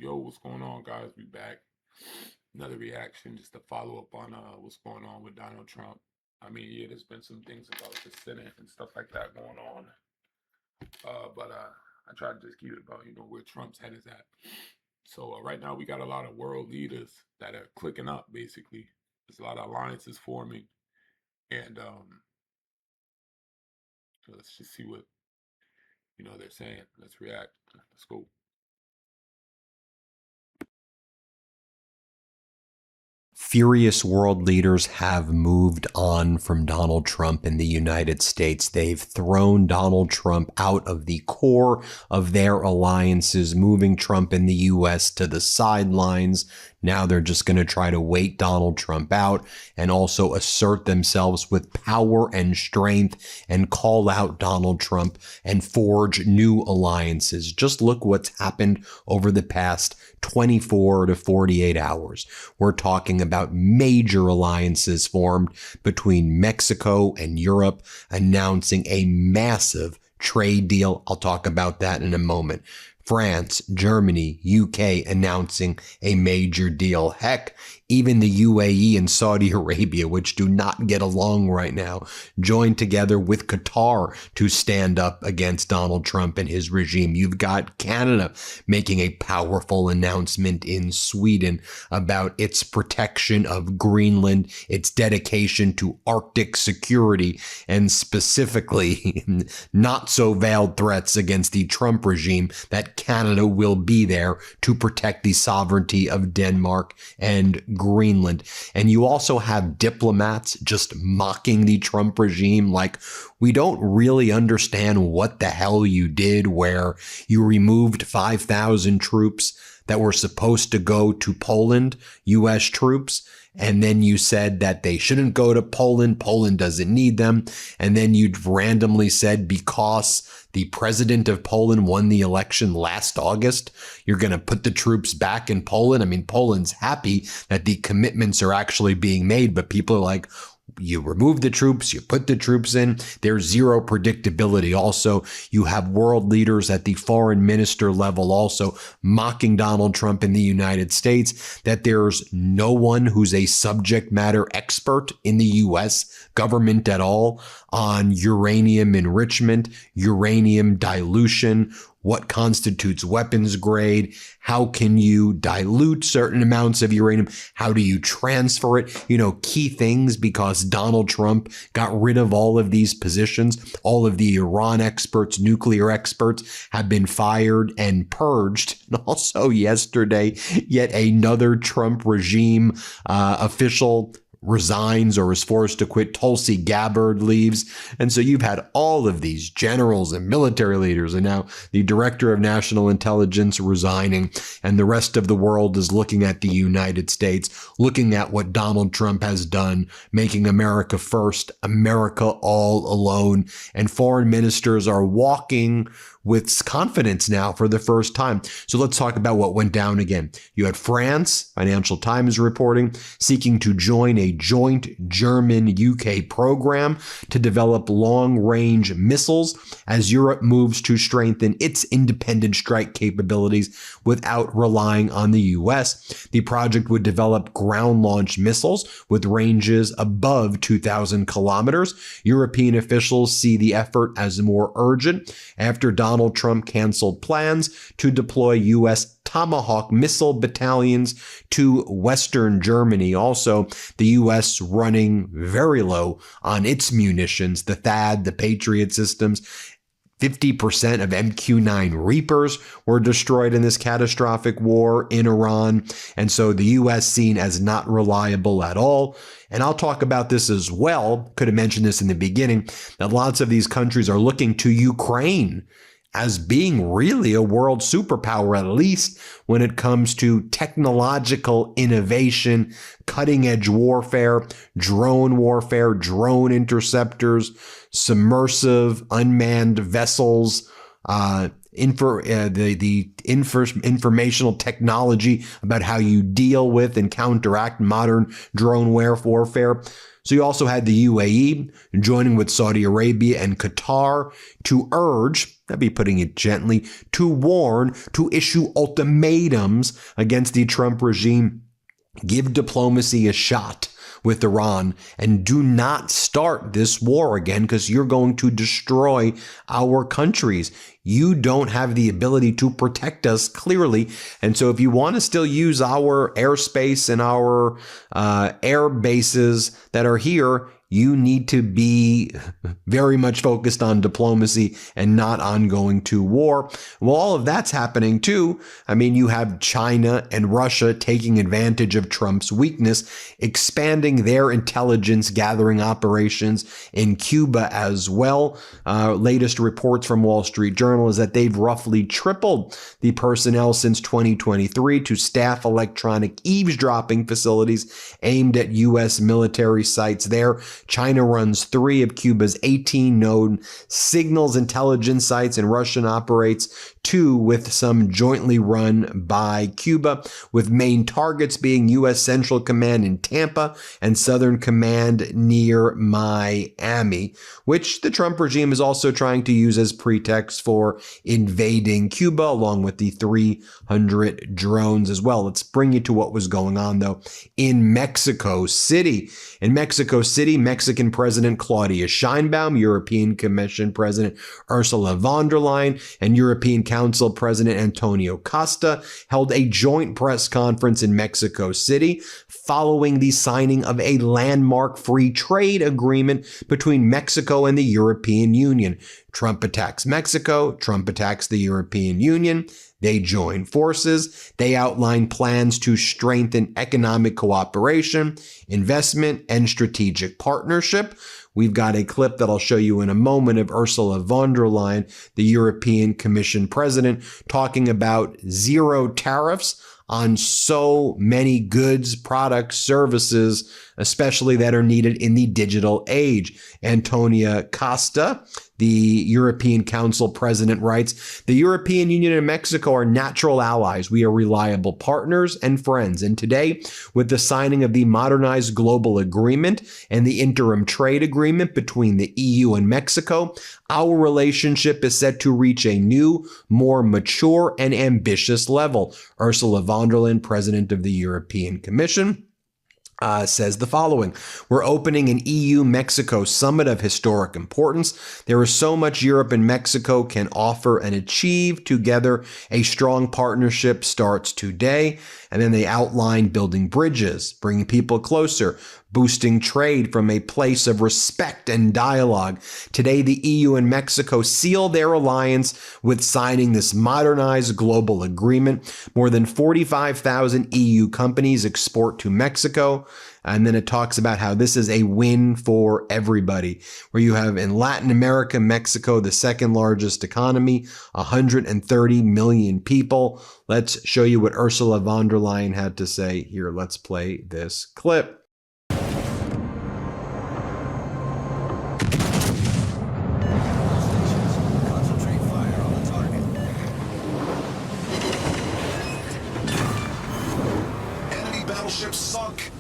Yo, what's going on, guys? We back. Another reaction just to follow up on what's going on with Donald Trump. I mean, yeah, there's been some things about the Senate and stuff like that going on. But I try to just keep it about, where Trump's head is at. So right now we got a lot of world leaders that are clicking up, basically. There's a lot of alliances forming. And so let's just see what, they're saying. Let's react. Let's go. Furious world leaders have moved on from Donald Trump in the United States. They've thrown Donald Trump out of the core of their alliances, moving Trump in the U.S. to the sidelines. Now they're just going to try to wait Donald Trump out and also assert themselves with power and strength and call out Donald Trump and forge new alliances. Just look what's happened over the past 24 to 48 hours. We're talking about major alliances formed between Mexico and Europe, announcing a massive trade deal. I'll talk about that in a moment. France, Germany, UK announcing a major deal. Heck, even the UAE and Saudi Arabia, which do not get along right now, joined together with Qatar to stand up against Donald Trump and his regime. You've got Canada making a powerful announcement in Sweden about its protection of Greenland, its dedication to Arctic security, and specifically not so veiled threats against the Trump regime that Canada will be there to protect the sovereignty of Denmark and Greenland. And you also have diplomats just mocking the Trump regime like, we don't really understand what the hell you did, where you removed 5,000 troops that were supposed to go to Poland, U.S. troops. And then you said that they shouldn't go to Poland. Poland doesn't need them. And then you randomly said because the president of Poland won the election last August, you're going to put the troops back in Poland. I mean, Poland's happy that the commitments are actually being made, but people are like, you remove the troops, you put the troops in, there's zero predictability. Also, you have world leaders at the foreign minister level also mocking Donald Trump in the United States, that there's no one who's a subject matter expert in the U.S. government at all on uranium enrichment, uranium dilution, what constitutes weapons grade, how can you dilute certain amounts of uranium, how do you transfer it, key things, because Donald Trump got rid of all of these positions. All of the Iran experts, nuclear experts have been fired and purged. And also yesterday, yet another Trump regime official resigns or is forced to quit. Tulsi Gabbard leaves. And so you've had all of these generals and military leaders, and now the director of national intelligence resigning, and the rest of the world is looking at the United States, looking at what Donald Trump has done, making America first, America all alone. And foreign ministers are walking with confidence now for the first time. So let's talk about what went down again. You had France, Financial Times reporting, seeking to join a joint German-UK program to develop long-range missiles as Europe moves to strengthen its independent strike capabilities without relying on the U.S. The project would develop ground-launched missiles with ranges above 2,000 kilometers. European officials see the effort as more urgent after Donald Trump canceled plans to deploy U.S. Tomahawk missile battalions to Western Germany. Also, the U.S. running very low on its munitions, the THAAD, the Patriot systems. 50% of MQ-9 Reapers were destroyed in this catastrophic war in Iran. And so the U.S. seen as not reliable at all. And I'll talk about this as well. Could have mentioned this in the beginning, that lots of these countries are looking to Ukraine as being really a world superpower, at least when it comes to technological innovation, cutting-edge warfare, drone interceptors, submersive unmanned vessels, informational technology about how you deal with and counteract modern drone warfare. So you also had the UAE joining with Saudi Arabia and Qatar to urge that'd be putting it gently, to warn, to issue ultimatums against the Trump regime. Give diplomacy a shot with Iran and do not start this war again, because you're going to destroy our countries. You don't have the ability to protect us, clearly. And so if you want to still use our airspace and our air bases that are here, you need to be very much focused on diplomacy and not on going to war. Well, all of that's happening too. I mean, you have China and Russia taking advantage of Trump's weakness, expanding their intelligence gathering operations in Cuba as well. Latest reports from Wall Street Journal is that they've roughly tripled the personnel since 2023 to staff electronic eavesdropping facilities aimed at U.S. military sites there. China runs 3 of Cuba's 18 known signals intelligence sites, and Russia operates 2, with some jointly run by Cuba, with main targets being U.S. Central Command in Tampa and Southern Command near Miami, which the Trump regime is also trying to use as pretext for invading Cuba, along with the 300 drones as well. Let's bring you to what was going on, though, in Mexico City. In Mexico City, Mexican President Claudia Sheinbaum, European Commission President Ursula von der Leyen, and European Council President Antonio Costa held a joint press conference in Mexico City following the signing of a landmark free trade agreement between Mexico and the European Union. Trump attacks Mexico, Trump attacks the European Union. They join forces. They outline plans to strengthen economic cooperation, investment, and strategic partnership. We've got a clip that I'll show you in a moment of Ursula von der Leyen, the European Commission president, talking about zero tariffs on so many goods, products, services, especially that are needed in the digital age. Antonio Costa, the European Council president, writes, "The European Union and Mexico are natural allies. We are reliable partners and friends. And today, with the signing of the modernized global agreement and the interim trade agreement between the EU and Mexico, our relationship is set to reach a new, more mature and ambitious level." Ursula von der Leyen, president of the European Commission, says the following: "We're opening an EU-Mexico summit of historic importance. There is so much Europe and Mexico can offer and achieve together. A strong partnership starts today." And then they outline building bridges, bringing people closer, boosting trade from a place of respect and dialogue. Today, the EU and Mexico seal their alliance with signing this modernized global agreement. More than 45,000 EU companies export to Mexico. And then it talks about how this is a win for everybody, where you have in Latin America, Mexico, the second largest economy, 130 million people. Let's show you what Ursula von der Leyen had to say here. Let's play this clip. Enemy battleship sunk.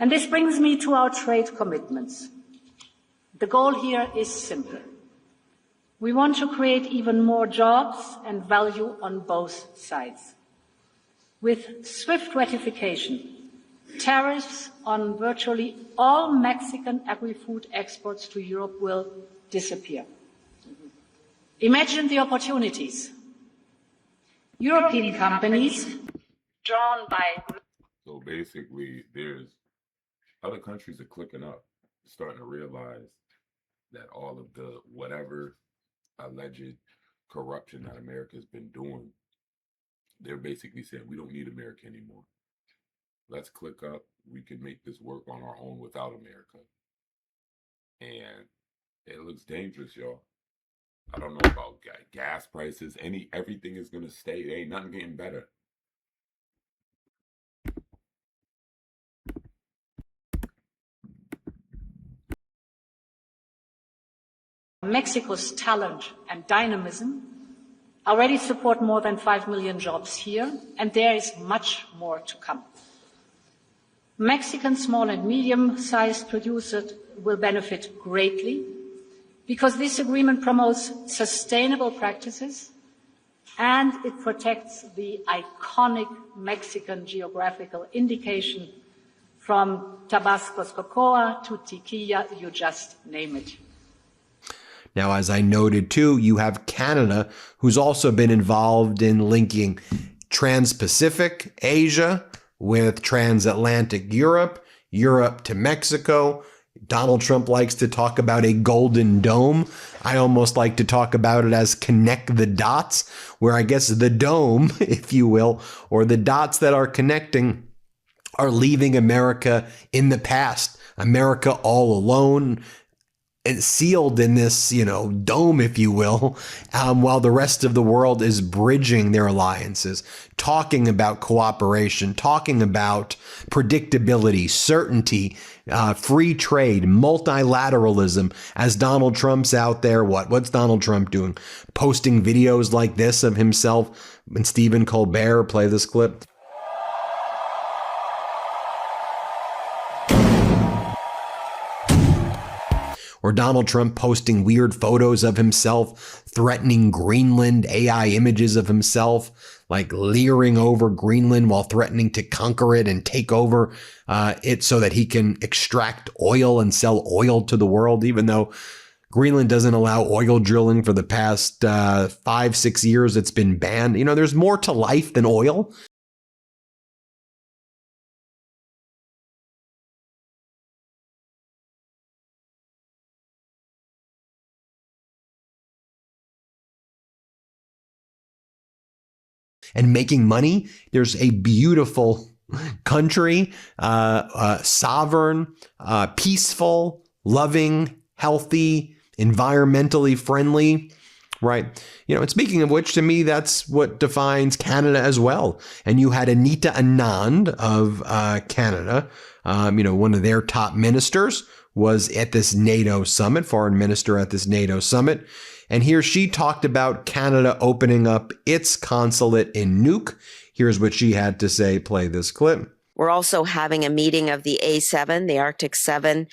And this brings me to our trade commitments. The goal here is simple. We want to create even more jobs and value on both sides. With swift ratification, tariffs on virtually all Mexican agri-food exports to Europe will disappear. Imagine the opportunities. European companies drawn by... So basically, there's other countries are clicking up, starting to realize that all of the whatever alleged corruption that America's been doing, they're basically saying, we don't need America anymore. Let's click up. We can make this work on our own without America. And it looks dangerous, y'all. I don't know about gas prices. Everything is going to stay. There ain't nothing getting better. Mexico's talent and dynamism already support more than 5 million jobs here, and there is much more to come. Mexican small and medium-sized producers will benefit greatly because this agreement promotes sustainable practices and it protects the iconic Mexican geographical indication from Tabasco's cocoa to tequila, you just name it. Now, as I noted too, you have Canada, who's also been involved in linking Trans-Pacific Asia with transatlantic Europe, Europe to Mexico. Donald Trump likes to talk about a golden dome. I almost like to talk about it as connect the dots, where I guess the dome, if you will, or the dots that are connecting are leaving America in the past. America all alone, and sealed in this, dome, if you will, while the rest of the world is bridging their alliances, talking about cooperation, talking about predictability, certainty, free trade, multilateralism. As Donald Trump's out there, what's Donald Trump doing? Posting videos like this of himself and Stephen Colbert. Play this clip. Or Donald Trump posting weird photos of himself, threatening Greenland, AI images of himself, like leering over Greenland while threatening to conquer it and take over it so that he can extract oil and sell oil to the world, even though Greenland doesn't allow oil drilling for the past 5-6 years. It's been banned. There's more to life than oil. And making money. There's a beautiful country, sovereign, peaceful, loving, healthy, environmentally friendly, right? And speaking of which, to me, that's what defines Canada as well. And you had Anita Anand of Canada, one of their top ministers was at this NATO summit, foreign minister at this NATO summit. And here she talked about Canada opening up its consulate in Nuuk. Here's what she had to say. Play this clip. We're also having a meeting of the A7, the Arctic 7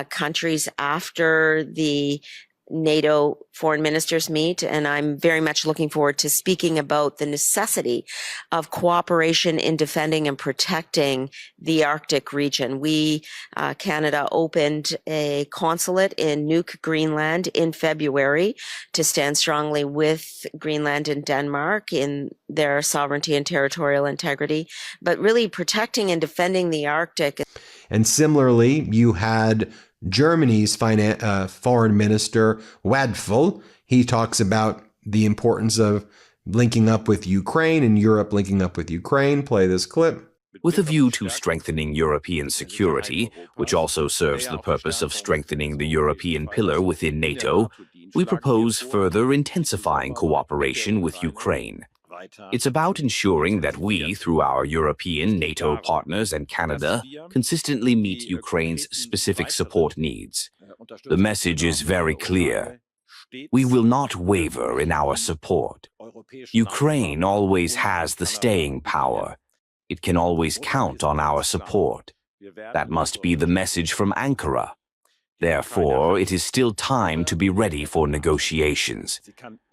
countries after the NATO foreign ministers meet, and I'm very much looking forward to speaking about the necessity of cooperation in defending and protecting the Arctic region. We, Canada, opened a consulate in Nuuk, Greenland in February to stand strongly with Greenland and Denmark in their sovereignty and territorial integrity, but really protecting and defending the Arctic. And similarly, you had Germany's foreign minister, Wadful. He talks about the importance of linking up with Ukraine and Europe linking up with Ukraine. Play this clip. With a view to strengthening European security, which also serves the purpose of strengthening the European pillar within NATO, we propose further intensifying cooperation with Ukraine. It's about ensuring that we, through our European NATO partners and Canada, consistently meet Ukraine's specific support needs. The message is very clear. We will not waver in our support. Ukraine always has the staying power. It can always count on our support. That must be the message from Ankara. Therefore, it is still time to be ready for negotiations.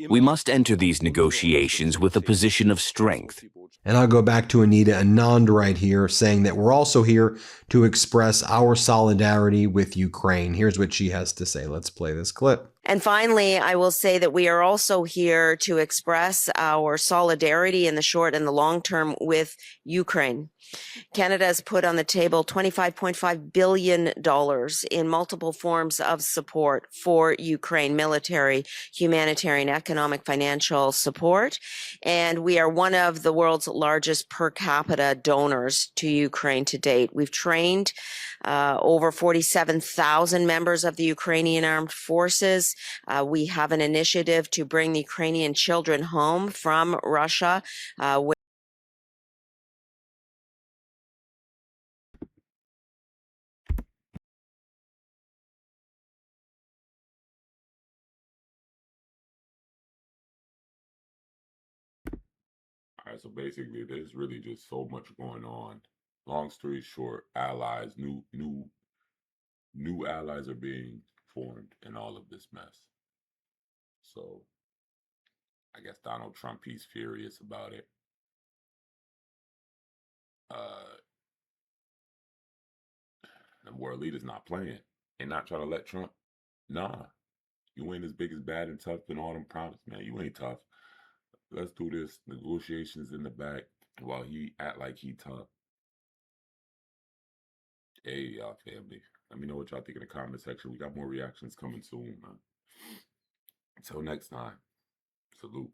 We must enter these negotiations with a position of strength. And I'll go back to Anita Anand right here, saying that we're also here to express our solidarity with Ukraine. Here's what she has to say. Let's play this clip. And finally, I will say that we are also here to express our solidarity in the short and the long term with Ukraine. Canada has put on the table $25.5 billion in multiple forms of support for Ukraine, military, humanitarian, economic, financial support. And we are one of the world's largest per capita donors to Ukraine to date. We've trained over 47,000 members of the Ukrainian armed forces. We have an initiative to bring the Ukrainian children home from Russia. All right, so basically, there's really just so much going on long story short, new allies are being formed in all of this mess. So I guess Donald Trump, he's furious about it. The world leaders not playing. They're not trying to let Trump. Nah, you ain't as big as bad and tough and all them promise, man. You ain't tough. Let's do this. Negotiations in the back while he act like he tough. Hey, y'all family. Let me know what y'all think in the comment section. We got more reactions coming soon, man. Until next time, salute.